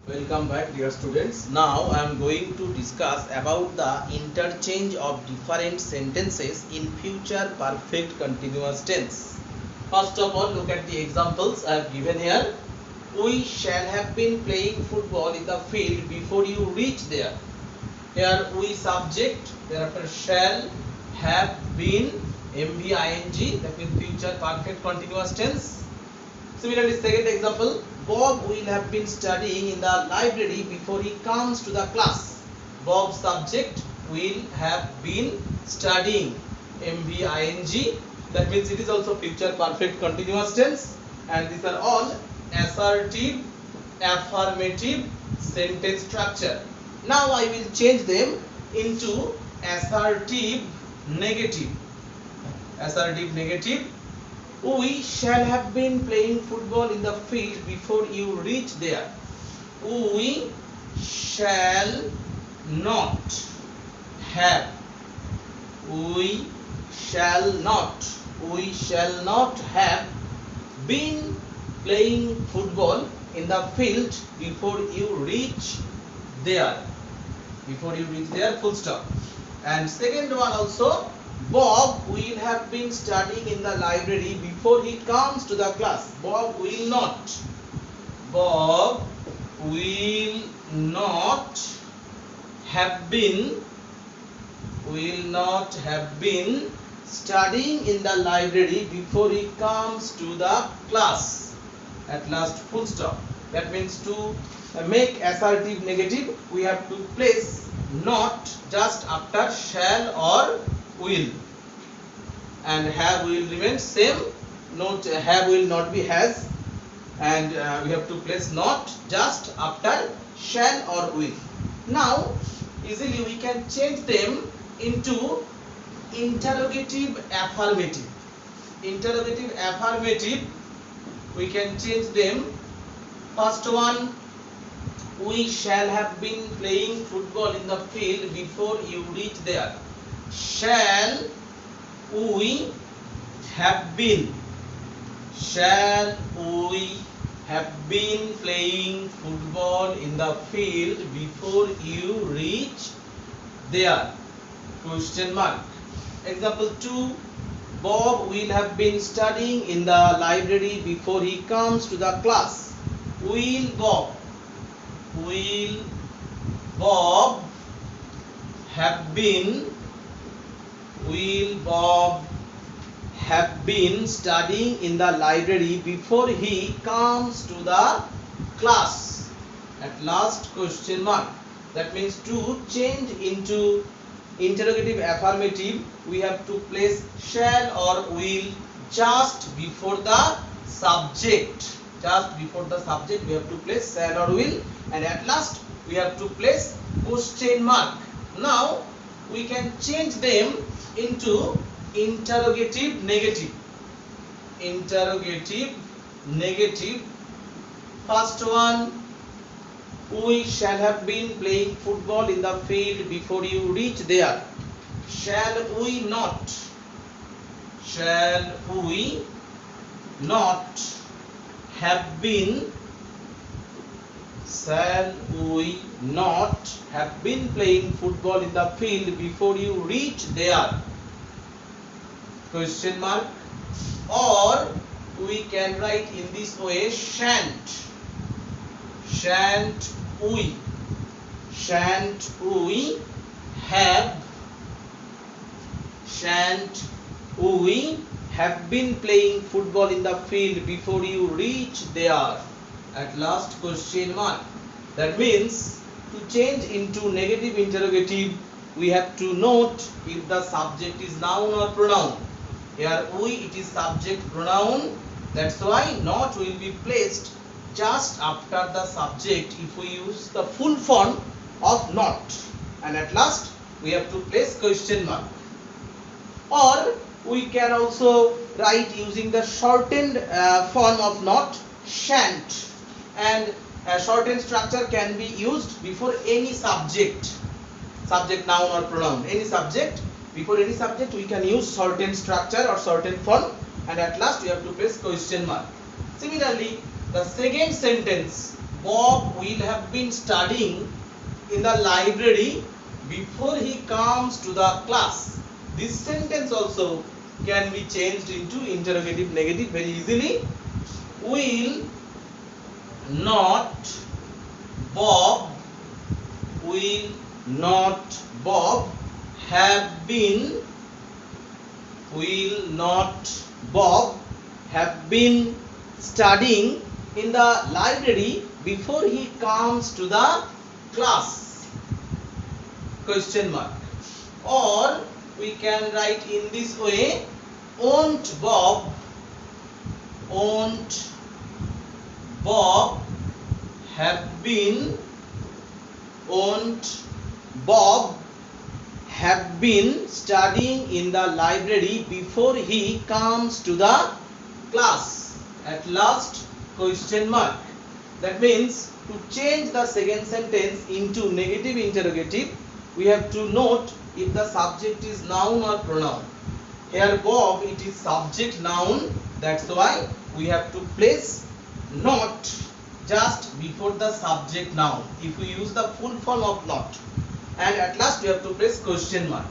Welcome back, dear students. Now I am going to discuss about the interchange of different sentences in future perfect continuous tense. First of all, look at the examples I have given here. We shall have been playing football in the field before you reach there. Here we subject, thereafter shall have been MVING, that means future perfect continuous tense. Similarly, second example, Bob will have been studying in the library before he comes to the class. Bob's subject will have been studying, MVING. That means it is also future perfect continuous tense, and these are all assertive, affirmative sentence structure. Now I will change them into assertive, negative. Assertive, negative. We shall have been playing football in the field before you reach there. We shall not have. We shall not. We shall not have been playing football in the field before you reach there. Before you reach there, full stop. And second one also, Bob will have been studying in the library before he comes to the class. Bob will not. Bob will not have been studying in the library before he comes to the class. At last, full stop. That means to make assertive negative, we have to place not just after shall or will, and have will remain same. Note have will not be has, and we have to place not just after shall or will. Now easily we can change them into interrogative affirmative. Interrogative affirmative, we can change them. First one, we shall have been playing football in the field before you reach there. Shall we have been? Shall we have been playing football in the field before you reach there? Question mark. Example 2. Bob will have been studying in the library before he comes to the class. Will Bob have been studying in the library before he comes to the class? At last, question mark. That means to change into interrogative affirmative, we have to place shall or will just before the subject. Just before the subject we have to place shall or will, and at last we have to place question mark. Now we can change them into interrogative negative. Interrogative negative. First one, we shall have been playing football in the field before you reach there. Shall we not have been playing football in the field before you reach there? Question mark. Or we can write in this way, shan't we have been playing football in the field before you reach there? At last, question mark. That means to change into negative interrogative, we have to note if the subject is noun or pronoun. Here we, it is subject pronoun, that's why not will be placed just after the subject if we use the full form of not. And at last we have to place question mark. Or we can also write using the shortened form of not, shan't, and a shortened structure can be used before any subject, noun or pronoun, any subject. Before any subject we can use shortened structure or shortened form, and at last we have to place question mark. Similarly, the second sentence, Bob will have been studying in the library before he comes to the class. This sentence also can be changed into interrogative negative very easily. Will not Bob have been will not Bob have been studying in the library before he comes to the class? Question mark. Or we can write in this way, won't Bob have been studying in the library before he comes to the class? At last, question mark. That means to change the second sentence into negative interrogative, we have to note if the subject is noun or pronoun. Here Bob, it is subject noun, that's why we have to place not just before the subject noun if we use the full form of not. And at last we have to place question mark.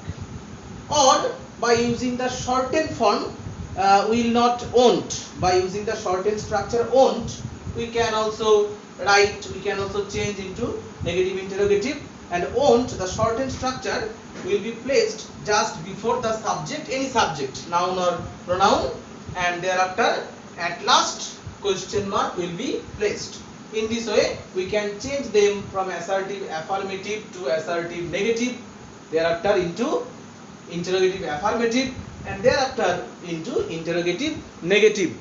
Or by using the shortened form, will not won't. By using the shortened structure won't, we can also change into negative interrogative, and won't, the shortened structure, will be placed just before the subject, any subject, noun or pronoun, and thereafter at last question mark will be placed. In this way we can change them from assertive affirmative to assertive negative, thereafter into interrogative affirmative, and thereafter into interrogative negative.